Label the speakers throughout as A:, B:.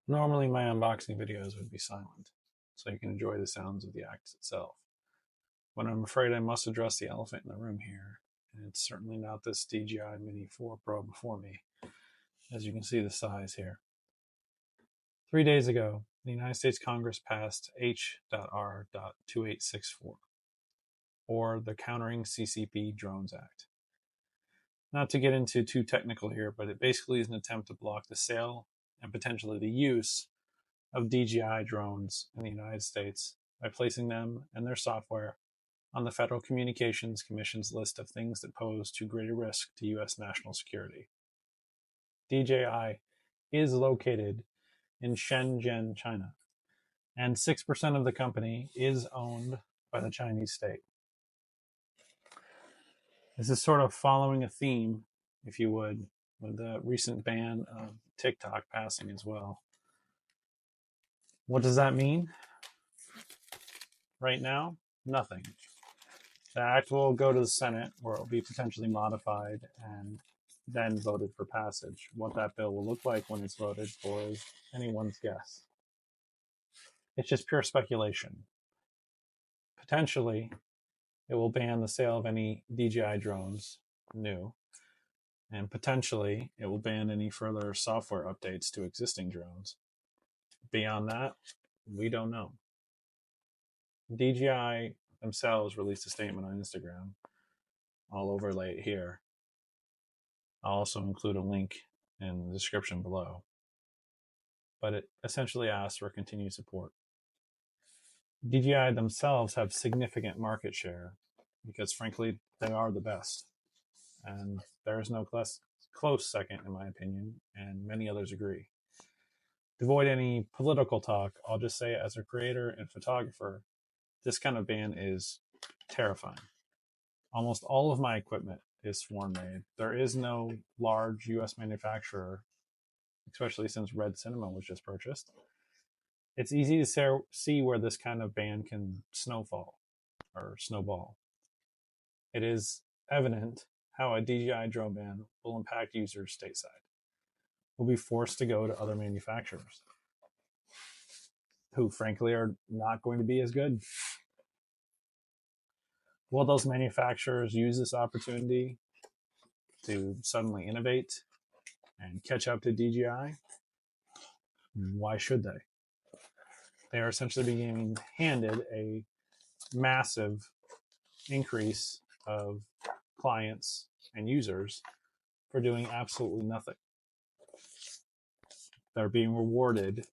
A: Normally my unboxing videos would be silent, so you can enjoy the sounds of the act itself. But I'm afraid I must address the elephant in the room here, and it's certainly not this DJI Mini 4 Pro before me, as you can see the size here. 3 days ago, the United States Congress passed H.R.2864, or the Countering CCP Drones Act. Not to get into too technical here, but it basically is an attempt to block the sale and potentially the use of DJI drones in the United States by placing them and their software on the Federal Communications Commission's list of things that pose too great a risk to U.S. national security. DJI is located in Shenzhen, China, and 6% of the company is owned by the Chinese state. This is sort of following a theme, if you would, with the recent ban of TikTok passing as well. What does that mean? Right now, nothing. The act will go to the Senate, where it will be potentially modified and then voted for passage. What that bill will look like when it's voted for is anyone's guess. It's just pure speculation. Potentially, it will ban the sale of any DJI drones new, and potentially it will ban any further software updates to existing drones. Beyond that, we don't know. DJI themselves released a statement on Instagram. I'll overlay it here. I'll also include a link in the description below. But it essentially asks for continued support. DJI themselves have significant market share because, frankly, they are the best. And there is no close second, in my opinion, and many others agree. To avoid any political talk, I'll just say, as a creator and photographer, this kind of ban is terrifying. Almost all of my equipment is foreign made. There is no large U.S. manufacturer, especially since Red Cinema was just purchased. It's easy to see where this kind of ban can snowball. It is evident how a DJI drone ban will impact users stateside. We'll be forced to go to other manufacturers who, frankly, are not going to be as good. Will those manufacturers use this opportunity to suddenly innovate and catch up to DJI? Why should they? They are essentially being handed a massive increase of clients and users for doing absolutely nothing. They're being rewarded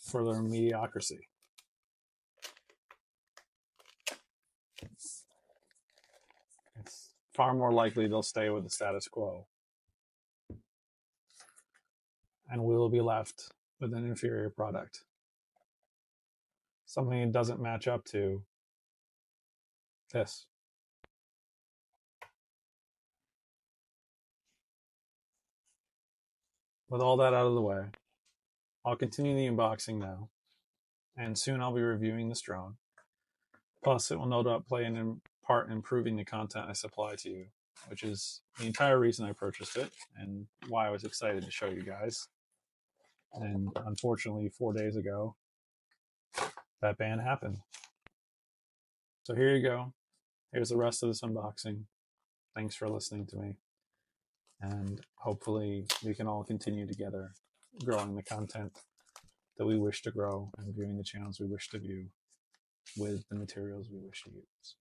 A: for their mediocrity. It's far more likely they'll stay with the status quo, and we will be left with an inferior product. Something that doesn't match up to this. With all that out of the way, I'll continue the unboxing now, and soon I'll be reviewing this drone. Plus, it will no doubt play an part in improving the content I supply to you, which is the entire reason I purchased it and why I was excited to show you guys. And unfortunately, 4 days ago, that ban happened. So here you go. Here's the rest of this unboxing. Thanks for listening to me. And hopefully we can all continue together growing the content that we wish to grow and viewing the channels we wish to view with the materials we wish to use.